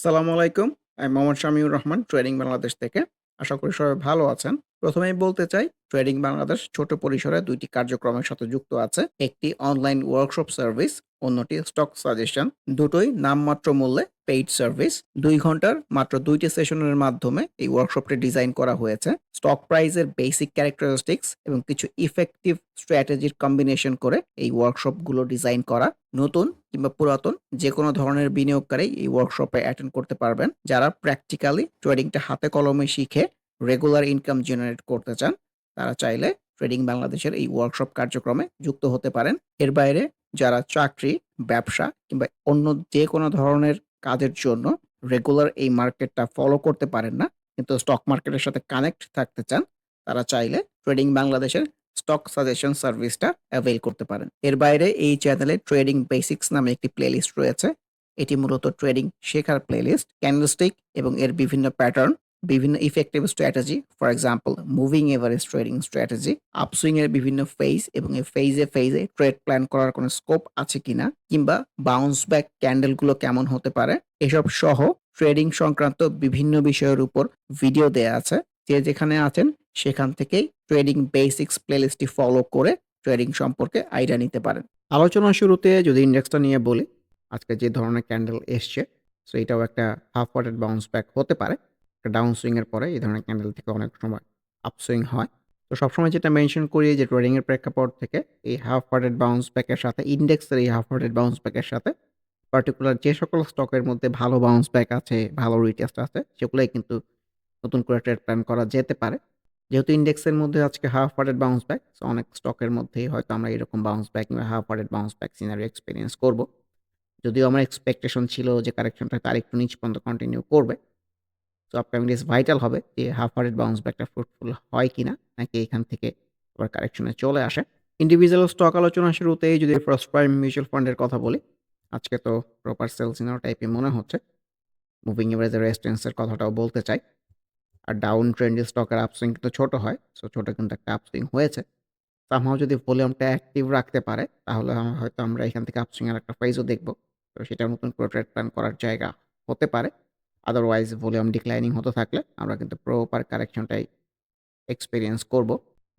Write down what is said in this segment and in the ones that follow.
আসসালামু আলাইকুম। আমি মোহাম্মদ শামিউর রহমান ট্রেডিং বাংলাদেশ থেকে। আশা করি সবাই ভালো আছেন। ১ম এই বলতে চাই ট্রেডিং বাংলাদেশ ছোট পরিসরে ২ টি কার্যক্রমের সাথে যুক্ত আছে। একটি অনলাইন ওয়ার্কশপ সার্ভিস, অন্যটি স্টক সাজেশন। দুটোই নামমাত্র মূল্যে পেইড সার্ভিস। ২ ঘন্টার মাত্র ২ টি সেশনের মাধ্যমে এই ওয়ার্কশপটি ডিজাইন করা হয়েছে। স্টক প্রাইসের বেসিক ক্যারেক্টারিস্টিক্স এবং কিছু ইফেক্টিভ স্ট্র্যাটেজির কম্বিনেশন করে এই ওয়ার্কশপগুলো ডিজাইন করা। নতুন কিংবা পুরাতন যেকোনো ধরনের বিনিয়োগকারী এই ওয়ার্কশপে অ্যাটেন্ড করতে পারবেন। যারা প্র্যাকটিক্যালি ট্রেডিংটা হাতে কলমে শিখে রেগুলার ইনকাম জেনারেট করতে চান, তারা চাইলে ট্রেডিং বাংলাদেশের এই ওয়ার্কশপ কার্যক্রমে যুক্ত হতে পারেন। এর বাইরে যারা চাকরি, ব্যবসা কিংবা অন্য যেকোনো ধরনের কাজের জন্য রেগুলার এই মার্কেটটা ফলো করতে পারেন না, কিন্তু স্টক মার্কেটের সাথে কানেক্ট থাকতে চান, তারা চাইলে ট্রেডিং বাংলাদেশের স্টক সাজেশন সার্ভিসটা অ্যাভেইল করতে পারেন। এর বাইরে এই চ্যানেলে ট্রেডিং বেসিক্স নামে একটি প্লেলিস্ট রয়েছে। এটি মূলত ট্রেডিং শেখার প্লেলিস্ট। ক্যান্ডেলস্টিক এবং এর বিভিন্ন প্যাটার্ন, বিভিন্ন effective strategy, for example moving average trading strategy, upswing এর বিভিন্ন ফেজ এবং এই ফেজে ট্রেড প্ল্যান করার কোনো স্কোপ আছে কিনা, কিংবা বাউন্স ব্যাক ক্যান্ডেলগুলো কেমন হতে পারে, এসব সহ ট্রেডিং সংক্রান্ত বিভিন্ন বিষয়ের উপর ভিডিও দেয়া আছে। যে যেখানে আছেন সেখান থেকেই ট্রেডিং বেসিক্স প্লেলিস্টটি ফলো করে ট্রেডিং সম্পর্কে আইডিয়া নিতে পারেন। আলোচনার শুরুতে যদি ইন্ডেক্সটা নিয়ে বলি, আজকে যে ধরনের ক্যান্ডেল এসছে, সো এটাও একটা হাফ ওয়াটেড বাউন্স ব্যাক হতে পারে। একটা ডাউন সুইং এর পরে এই ধরনের ক্যান্ডেল থেকে অনেক সময় আপসুইং হয়। তো সবসময় যেটা মেনশন করি যে ট্রেডিং এর প্রেক্ষাপট থেকে এই হাফ ওয়াটেড বাউন্স ব্যাকের সাথে ইন্ডেক্সের এই হাফ ওয়াটেড বাউন্স ব্যাকের সাথে পার্টিকুলার যে সকল স্টকের মধ্যে ভালো বাউন্স ব্যাক আছে, ভালো রিটেস্ট আছে, সেগুলোই কিন্তু নতুন করে ট্রেড প্ল্যান করা যেতে পারে। যেহেতু ইন্ডেক্সের মধ্যে আজকে half hearted bounce back, so অনেক স্টকের মধ্যেই হয়তো আমরা এরকম বাউন্স ব্যাক কিংবা half hearted bounce back scenario experience করব। যদিও আমার এক্সপেকটেশন ছিল যে কারেকশনটা আরেকটু নিচ পর্যন্ত কন্টিনিউ করবে। সো আপকামিং ডেজ ভাইটাল হবে যে হাফ ওয়াটেড বাউন্স ব্যাকটা ফ্রুটফুল হয় কিনা, নাকি এখান থেকে আবার কারেকশনে চলে আসে। ইন্ডিভিজুয়াল স্টক আলোচনা শুরুতেই যদি ফার্স্ট প্রাইম মিউচুয়াল ফান্ডের কথা বলি, আজকে তো প্রপার সেল সিনারিও টাইপই মনে হচ্ছে। মুভিং এভারেজের রেজিস্ট্যান্সের কথাটাও বলতে চাই। আর ডাউন ট্রেন্ডি স্টকের আপসুইং কিন্তু ছোট হয়। সো ছোট কিন্তু একটা আপসুইং হয়েছে। সামহাও যদি ভলিউমটা অ্যাক্টিভ রাখতে পারে, তাহলে হয়তো আমরা এখান থেকে আপসুইং এর একটা ফেজও দেখব। তো সেটা নতুন করে ট্রেড প্ল্যান করার জায়গা হতে পারে। আদারওয়াইজ ভলিউম ডিক্লাইনিং হতে থাকলে আমরা কিন্তু প্রপার কারেকশনটাই এক্সপেরিয়েন্স করব।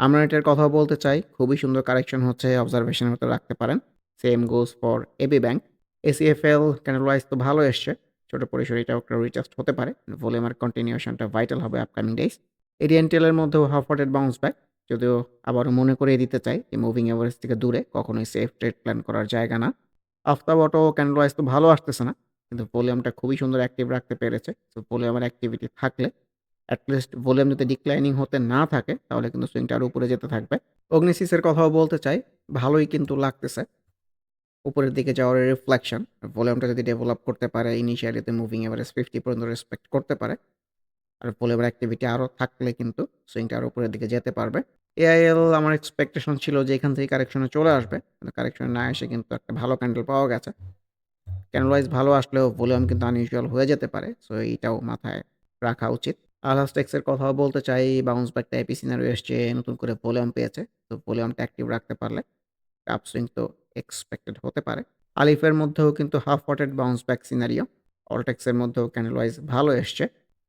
আমরা এটার কথাও বলতে চাই, খুবই সুন্দর কারেকশন হচ্ছে, অবজারভেশনের মতো রাখতে পারেন। Same goes for AB bank. ACFL candle wise তো ভালো এসছে। ছোট পরিসরে এটাও একটা রিটেস্ট হতে পারে। ভলিউমের কন্টিনিউশনটা ভাইটাল হবে আপকামিং ডেইজ। এরিয়েন্টেলের মধ্যেও হাফ ওয়াটেড বাউন্স ব্যাক। যদিও আবারও মনে করিয়ে দিতে চাই যে মুভিং এভারেজ থেকে দূরে কখনোই সেফ ট্রেড প্ল্যান করার জায়গা না। আফতাব অটো ক্যান্ডেল ওয়াইজ তো ভালো আসতেছে না, কিন্তু ভলিউমটা খুবই সুন্দর অ্যাক্টিভ রাখতে পেরেছে। সো ভলিউমের অ্যাক্টিভিটি থাকলে এটলিস্ট ভলিউম যদি ডিক্লাইনিং হতে না থাকে, তাহলে কিন্তু সুইংটা আরো উপরে যেতে থাকবে। অগ্নিসিসের কথাও বলতে চাই, ভালোই কিন্তু লাগতেছে। উপরের দিকে যাওয়ার রিফ্লেকশন, ভলিউমটা যদি ডেভেলপ করতে পারে, ইনিশিয়ালিতে মুভিং এভারেজ 50 পর্যন্ত রেসপেক্ট করতে পারে। আর ভলিউমের অ্যাক্টিভিটি আরো থাকলে কিন্তু সুইংটা আরো উপরের দিকে যেতে পারবে। এআইএল আমার এক্সপেকটেশন ছিল যে এখান থেকে কারেকশনে চলে আসবে। কিন্তু কারেকশনে না এসে কিন্তু একটা ভালো ক্যান্ডেল পাওয়া গেছে। ক্যান্ডেল ওয়াইজ ভালো আসলেও ভলিউম কিন্তু আনইউজুয়াল হয়ে যেতে পারে। সো এইটাও মাথায় রাখা উচিত। আলহাজ টেক্সের কথাও বলতে চাই, বাউন্স ব্যাক টাইপই সিনারিও এসছে, নতুন করে ভলিউম পেয়েছে। তো ভলিউমটা অ্যাক্টিভ রাখতে পারলে আপসুইং তো এক্সপেক্টেড হতে পারে। আলিফের মধ্যেও কিন্তু half hearted bounce back scenario. অলটেক্সের মধ্যেও ক্যান্ডেল ওয়াইজ ভালো এসছে।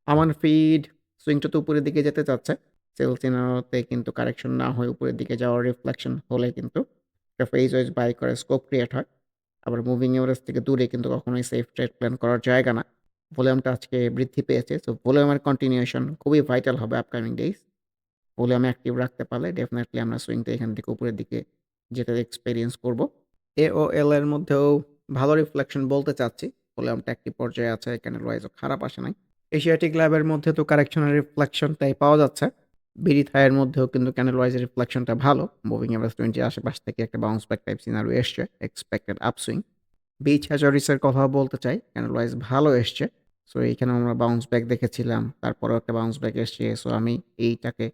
আমান ফিড সুইংটা তো উপরের দিকে যেতে চাচ্ছে। সেল সিনারিওতে কিন্তু কারেকশন না হয়ে উপরের দিকে যাওয়ার রিফ্লেকশন হলে কিন্তু একটা ফেজ ওয়াইজ বাই করে স্কোপ ক্রিয়েট হয়। আবার মুভিং এভারেজ থেকে দূরে কিন্তু কখনোই সেফ ট্রেড প্ল্যান করার জায়গা না। ভলিউমটা আজকে বৃদ্ধি পেয়েছে। সো ভলিউমের কন্টিনিউশন খুবই ভাইটাল হবে আপকামিং ডেইজ। ভলিউম অ্যাক্টিভ রাখতে পারলে ডেফিনিটলি আমরা সুইংটা এখান থেকে উপরের দিকে যেটা এক্সপেরিয়েন্স করব। এওএল এর মধ্যেও ভালো রিফ্লেকশন বলতে চাচ্ছি। ভলিউমটা একটি পর্যায়ে আছে, ক্যান্ডেল ওয়াইজও খারাপ আসে নাই। এশিয়াটিক ল্যাবের মধ্যে তো কারেকশনের রিফ্লেকশনটাই পাওয়া যাচ্ছে। বিডি থাইয়ের মধ্যেও কিন্তু ক্যান্ডেল ওয়াইজ রিফ্লেকশনটা ভালো। মুভিং এভারেজ 20 এর আশেপাশ থেকে একটা বাউন্স ব্যাক টাইপ সিনারিও এসছে, এক্সপেক্টেড আপসুইং। বিচ হ্যাচারিসের কথাও বলতে চাই, ক্যান্ডেল ওয়াইজ ভালো এসছে। সো এইখানেও আমরা বাউন্স ব্যাক দেখেছিলাম, তারপরেও একটা বাউন্স ব্যাক এসছে। সো আমি এইটাকে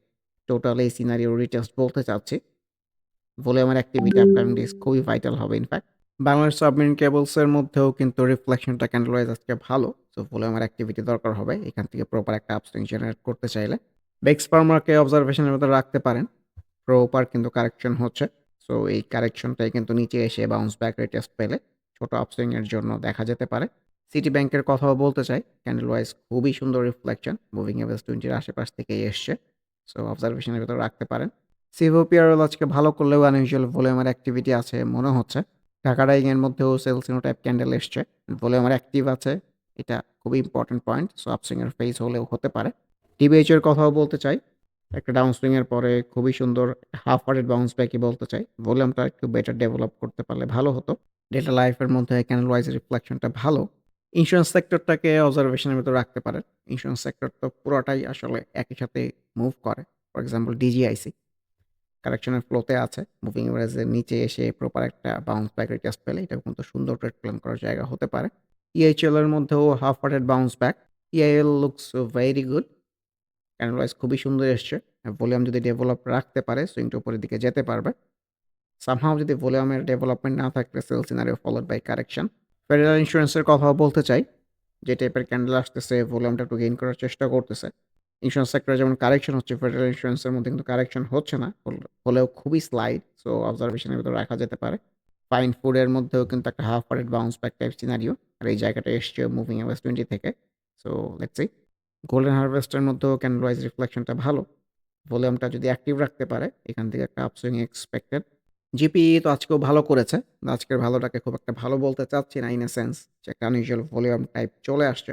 টোটাল এই সিনারিও রিটেস্ট বলতে চাচ্ছি। ভলিউমের অ্যাক্টিভিটি আপকামিং ডেজ খুবই ভাইটাল হবে ইনফ্যাক্ট। বাংলাদেশ সাবমেরিন কেবলসের মধ্যেও কিন্তু রিফ্লেকশনটা ক্যান্ডেল ওয়াইজ আজকে ভালো। সো ভলিউমের অ্যাক্টিভিটি দরকার হবে এখান থেকে প্রপার একটা আপসুইং জেনারেট করতে চাইলে। বেক্স ফার্মাকে অবজারভেশনের মধ্যে রাখতে পারেন। প্রপার কিন্তু কারেকশন হচ্ছে। সো এই কারেকশনটাই কিন্তু নিচে এসে বাউন্স ব্যাক রিটেস্ট পেলে ছোট আপসুইং এর জন্য দেখা যেতে পারে। সিটি ব্যাংকের কথাও বলতে চাই। ক্যান্ডেল ওয়াইজ খুবই সুন্দর রিফ্লেকশন। মুভিং এভারেজ 20 এর আশেপাশ থেকেই এসছে। সো অবজারভেশন এর ভেতর রাখতে পারেন। সিভোপিআরএল আজকে ভালো করলেও আনইউজুয়াল ভলিউমের অ্যাক্টিভিটি আছে মনে হচ্ছে। ঢাকা ডাইং এর মধ্যেও সেল সিনোটাইপ ক্যান্ডেল এসছে। ভলিউমের অ্যাক্টিভ আছে। এটা খুবই ইম্পোর্টেন্ট পয়েন্ট। সো আপসুইং এর ফেজ হলেও হতে পারে। টিবিএইচ এর কথাও বলতে চাই। একটা ডাউন সুইং এর পরে খুবই সুন্দর হাফ হার্টেড বাউন্স ব্যাকই বলতে চাই। ভলিউমটা একটু বেটার ডেভেলপ করতে পারলে ভালো হতো। ডেটা লাইফ এর মধ্যে ক্যান্ডেল ওয়াইজ রিফ্লেকশনটা ভালো। ইন্স্যুরেন্স সেক্টরটাকে অবজারভেশনের ভেতর রাখতে পারেন। ইন্স্যুরেন্স সেক্টর তো পুরোটাই আসলে একই সাথে মুভ করে। ফর এক্সাম্পল ডিজিআইসি কারেকশনের ফ্লোতে আছে। মুভিং এভারেজের নিচে এসে প্রপার একটা বাউন্স ব্যাক রিটেস্ট পেলে এটা কিন্তু সুন্দর ট্রেড প্ল্যান করার জায়গা হতে পারে। ইএইচএল এর মধ্যেও half hearted bounce back. EIL looks very good. Candle wise খুবই সুন্দর এসছে। ভলিউম যদি ডেভেলপ রাখতে পারে সুইংটা উপরের দিকে যেতে পারবে। সামহাও যদি ভলিউমের ডেভেলপমেন্ট না থাকলে sell scenario followed by correction. Federal ইন্স্যুরেন্সের কথাও বলতে চাই। যে টাইপের ক্যান্ডেল আসতেছে ভলিউমটা একটু গেইন করার চেষ্টা করতেছে। ইন্স্যুরেন্স সেক্টরে যেমন কারেকশন হচ্ছে, ফেডারেল ইন্স্যুরেন্সের মধ্যে কিন্তু কারেকশন হচ্ছে না। হলেও খুবই স্লাইড। সো অবজারভেশনের ভিতরে রাখা যেতে পারে। ফাইন ফুডের মধ্যেও কিন্তু একটা half hearted bounce back type scenario. আর এই জায়গাটা এসছে মুভিং এভারেজ 20 থেকে। So let's see. গোল্ডেন হারভেস্টের মধ্যেও ক্যান্ডেল ওয়াইজ রিফ্লেকশনটা ভালো। ভলিউমটা যদি অ্যাক্টিভ রাখতে পারে এখান থেকে একটা আপসুইং এক্সপেক্টেড। জিপিই তো আজকেও ভালো করেছে। আজকের ভালোটাকে খুব একটা ভালো বলতে চাচ্ছি না ইন এ সেন্স যে একটা আনইউজুয়াল ভলিউম টাইপ চলে আসছে।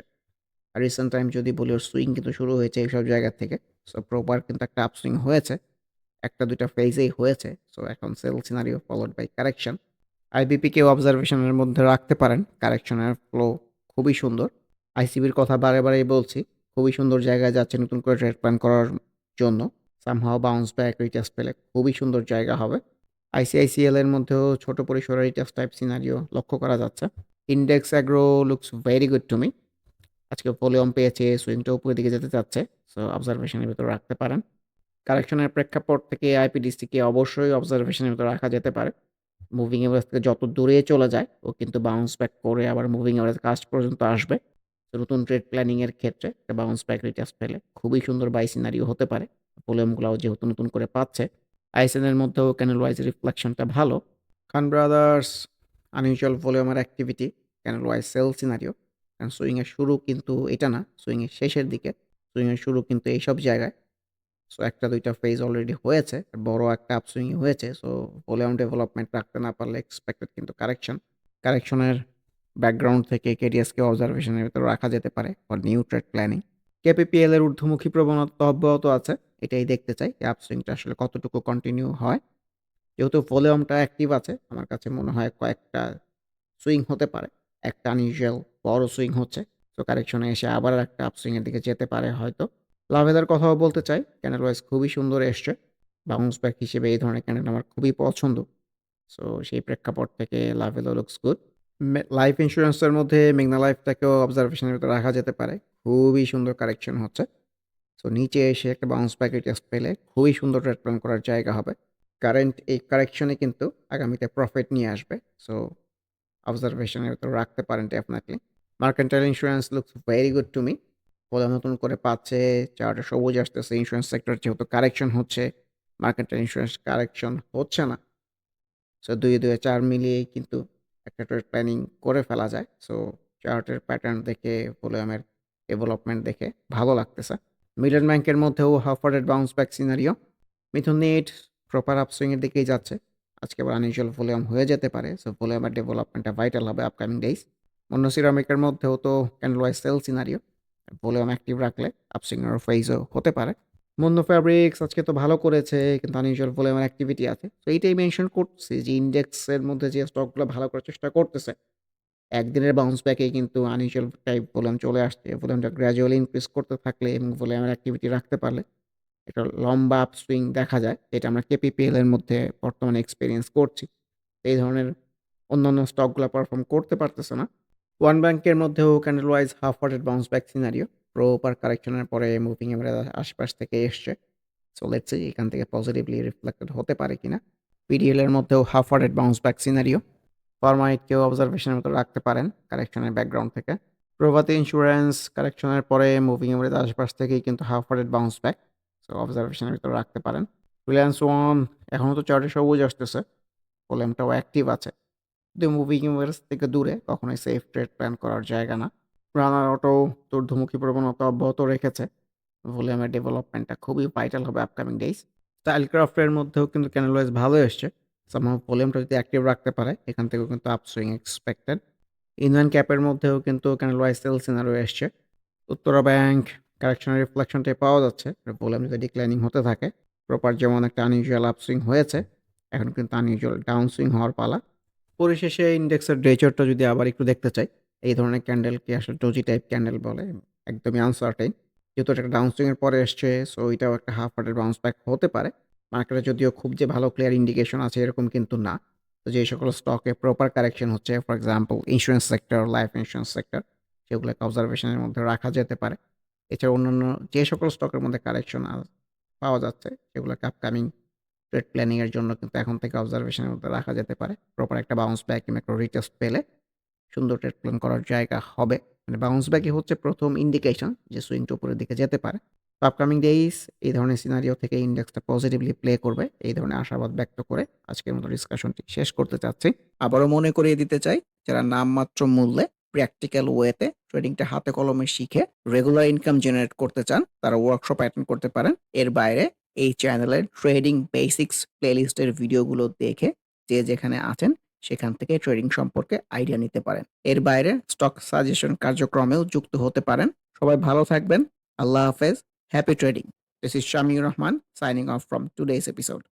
আর রিসেন্ট টাইম যদি বলি ওর সুইং কিন্তু শুরু হয়েছে এইসব জায়গা থেকে। সো প্রপার কিন্তু একটা আপসুইং হয়েছে। ১টা ২টা ফেজেই হয়েছে। সো এখন sell scenario followed by correction. আইবিপিকেও অবজারভেশনের মধ্যে রাখতে পারেন। কারেকশনের ফ্লো খুবই সুন্দর। আইসিবির কথা বারেই বলছি। খুবই সুন্দর জায়গায় যাচ্ছে নতুন করে ট্রেড প্ল্যান করার জন্য। সামহাও বাউন্স ব্যাক রিটেস্ট পেলে খুবই সুন্দর জায়গা হবে। আইসিআইসিএল এর মধ্যেও ছোট পরিসরে রিটেস্ট টাইপ সিনারিও লক্ষ্য করা যাচ্ছে। Index agro looks very good to me. আজকে ভলিউম পেয়েছে, সুইংটা উপরের দিকে যেতে চাচ্ছে। সো অবজারভেশনের ভেতরে রাখতে পারেন। কারেকশনের প্রেক্ষাপট থেকে আইপিডিসিকে অবশ্যই অবজারভেশনের ভেতরে রাখা যেতে পারে। মুভিং এভারেজ থেকে যত দূরে চলে যায় ও কিন্তু বাউন্স ব্যাক করে আবার মুভিং এভারেজ কাছ পর্যন্ত আসবে। তো নতুন ট্রেড প্ল্যানিং এর ক্ষেত্রে একটা বাউন্স ব্যাক রিটেস্ট পেলে খুবই সুন্দর বাই সিনারিও হতে পারে। ভলিউমগুলাও যেহেতু নতুন করে পাচ্ছে। আইএসএন এর মধ্যেও ক্যানেল ওয়াইজ রিফ্লেকশনটা ভালো। খান ব্রাদার্স আনইউজুয়াল ভলিউমের অ্যাক্টিভিটি, ক্যানেল ওয়াইজ সেল সিনারিও। কারণ সুইং এর শুরু কিন্তু এটা না, সুইং এর শেষের দিকে। সুইং এর শুরু কিন্তু এইসব জায়গায়। সো ১টা ২টা ফেজ অলরেডি হয়েছে। বড় একটা আপসুইং হয়েছে। সো ভলিউম ডেভেলপমেন্ট রাখতে না পারলে এক্সপেক্টেড কিন্তু কারেকশন। কারেকশনের ব্যাকগ্রাউন্ড থেকে কেডিএসকে অবজারভেশনের ভেতরে রাখা যেতে পারে for new trade planning. KPPL এর ঊর্ধ্বমুখী প্রবণতা অব্যাহত আছে। এটাই দেখতে চাই এই আপসুইংটা আসলে কতটুকু কন্টিনিউ হয়। যেহেতু ভলিউমটা অ্যাক্টিভ আছে, আমার কাছে মনে হয় কয়েকটা সুইং হতে পারে। একটা আনইউজুয়াল বড় সুইং হচ্ছে। সো কারেকশনে এসে আবার একটা আপসুইং এর দিকে যেতে পারে হয়তো। লাভেদার কথাও বলতে চাই। ক্যান্ডেল ওয়াইজ খুবই সুন্দর এসছে। বাউন্স ব্যাক হিসেবে এই ধরনের ক্যান্ডেল আমার খুবই পছন্দ। সো সেই প্রেক্ষাপট থেকে লাভেদা লুকস গুড। লাইফ ইন্স্যুরেন্সের মধ্যে মেঘনা লাইফটাকেও অবজারভেশনের ভিতরে রাখা যেতে পারে। খুবই সুন্দর কারেকশন হচ্ছে। সো নিচে এসে একটা বাউন্স ব্যাক রিটেস্ট পেলে খুবই সুন্দর ট্রেড প্ল্যান করার জায়গা হবে। কারেন্ট এই কারেকশনে কিন্তু আগামীতে প্রফিট নিয়ে আসবে। সো অবজারভেশনের ভিতরে রাখতে পারেন definitely. Mercantile insurance looks very good to me. বলে নতুন করে পাচ্ছে, চার্টে সবুজ আসতেছে। ইন্স্যুরেন্স সেক্টর যেহেতু কারেকশন হচ্ছে, মার্কেন্টাইল ইন্স্যুরেন্স কারেকশন হচ্ছে না। সো ২ এ ৪ মিলিয়েই কিন্তু একটা ট্রেড প্ল্যানিং করে ফেলা যায়। সো চার্টের প্যাটার্ন দেখে, ভলিউমের ডেভেলপমেন্ট দেখে ভালো লাগতেছে। মিডল ব্যাংকের মধ্যেও হাফ ওয়ার্ডেড বাউন্স ব্যাক সিনারিও। মিথুন নিট প্রপার আপসুইং এর দিকেই যাচ্ছে। আজকে আবার আনইউজুয়াল ভলিউম হয়ে যেতে পারে। সো ভলিউমের ডেভেলপমেন্টটা ভাইটাল হবে আপকামিং ডেইজ। অন্য সিরামিকের মধ্যেও তো candle wise sale scenario. Volume active রাখলে আপসুইং এর ফেজও হতে পারে। মুন্ডো ফ্যাব্রিক্স আজকে তো ভালো করেছে কিন্তু আনইউজুয়াল ভলিউমের অ্যাক্টিভিটি আছে। তো এইটাই মেনশন করছি যে ইন্ডেক্সের মধ্যে যে স্টকগুলো ভালো করার চেষ্টা করতেছে, একদিনের বাউন্স ব্যাকেই কিন্তু আনইউজুয়াল টাইপ ভলিউম চলে আসছে। ভলিউমটা গ্র্যাজুয়ালি ইনক্রিজ করতে থাকলে এবং ভলিউমের অ্যাক্টিভিটি রাখতে পারলে একটা লম্বা আপসুইং দেখা যায়, যেটা আমরা কেপিপিএল এর মধ্যে বর্তমানে এক্সপেরিয়েন্স করছি। এই ধরনের অন্যান্য স্টকগুলো পারফর্ম করতে পারতেছে না। ওয়ান ব্যাংকের মধ্যেও candle wise half hearted bounce back scenario. Proper কারেকশনের পরে মুভিং এভারেজ আশপাশ থেকে এসছে। সো লেটস সি এখান থেকে পজিটিভলি রিফ্লেক্টেড হতে পারে কিনা। পিডিএল এর মধ্যেও half hearted bounce back scenario. ফার্মাইটকেও অবজারভেশনের মতো রাখতে পারেন কারেকশনের ব্যাকগ্রাউন্ড থেকে। প্রভাতী ইন্স্যুরেন্স কারেকশনের পরে মুভিং এভারেজ আশপাশ থেকেই কিন্তু half hearted bounce back. So অবজারভেশনের ভিতরে রাখতে পারেন। রিলায়েন্স ওয়ান এখনও তো চার্টে সবুজ আসতেছে। ভলিউমটাও অ্যাক্টিভ আছে। যদিও মুভিং ইউনিভার্স থেকে দূরে কখনোই সেফ ট্রেড প্ল্যান করার জায়গা না। রানার অটো ঊর্ধ্বমুখী প্রবণতা অব্যাহত রেখেছে। ভলিউমের ডেভেলপমেন্টটা খুবই ভাইটাল হবে আপকামিং ডেইজ। স্টাইলক্রাফট এর মধ্যেও কিন্তু ক্যানেল ওয়াইজ ভালো এসছে। সামহাউ ভলিউমটা যদি অ্যাক্টিভ রাখতে পারে, এখান থেকেও কিন্তু আপসুইং এক্সপেক্টেড। ইনলাইন ক্যাপের মধ্যেও কিন্তু ক্যানেল ওয়াইজ সেল সিনারিও এসছে। উত্তরা ব্যাংক কারেকশনের রিফ্লেকশনটাই পাওয়া যাচ্ছে। ভলিউম যদি ডিক্লাইনিং হতে থাকে, প্রপার যেমন একটা আনইউজুয়াল আপসুইং হয়েছে, এখন কিন্তু আনইউজুয়াল ডাউন সুইং হওয়ার পালা। পরিশেষে ইন্ডেক্সের ডে চার্টটা যদি আবার একটু দেখতে চাই, এই ধরনের ক্যান্ডেলকে আসলে ডোজি টাইপ ক্যান্ডেল বলে। একদমই আনসার্টেইন। যেহেতু এটা একটা ডাউন সুইং এর পরে এসছে, সো এটাও একটা হাফ হার্টেড বাউন্স ব্যাক হতে পারে। মার্কেটে যদিও খুব যে ভালো ক্লিয়ার ইন্ডিকেশন আছে এরকম কিন্তু না। তো যে সকল স্টকে প্রপার কারেকশন হচ্ছে, for example insurance sector, life insurance sector, সেগুলোকে অবজারভেশনের মধ্যে রাখা যেতে পারে। এছাড়া অন্যান্য যে সকল স্টকের মধ্যে কারেকশন পাওয়া যাচ্ছে, সেগুলোকে আপকামিং ট্রেড প্ল্যানিং এর জন্য কিন্তু এখন থেকে অবজারভেশনের মধ্যে রাখা যেতে পারে। প্রপার একটা বাউন্স ব্যাক কিংবা একটা রিটেস্ট পেলে সুন্দর ট্রেড প্ল্যান করার জায়গা হবে। মানে বাউন্স ব্যাকই হচ্ছে প্রথম ইন্ডিকেশন যে সুইংটা উপরের দিকে যেতে পারে। তো আপকামিং ডেইজ এই ধরনের সিনারিও থেকে ইন্ডেক্সটা পজিটিভলি প্লে করবে। এই ধরনের আশাবাদ ব্যক্ত করে আজকের মতো ডিসকাশনটি শেষ করতে চাচ্ছি। আবারও মনে করিয়ে দিতে চাই, যারা নামমাত্র মূল্যে প্র্যাকটিক্যাল ওয়েতে ট্রেডিংটা হাতে কলমে শিখে রেগুলার ইনকাম জেনারেট করতে চান, তারা ওয়ার্কশপ অ্যাটেন্ড করতে পারেন। এর বাইরে এই চ্যানেলের ট্রেডিং বেসিক্স প্লেলিস্টের ভিডিওগুলো দেখে যে যেখানে আছেন সেখান থেকে ট্রেডিং সম্পর্কে আইডিয়া নিতে পারেন। এর বাইরে স্টক সাজেশন কার্যক্রমেও যুক্ত হতে পারেন। সবাই ভালো থাকবেন। আল্লাহ হাফেজ। Happy trading. This is Shamiur Rahman signing off from today's episode.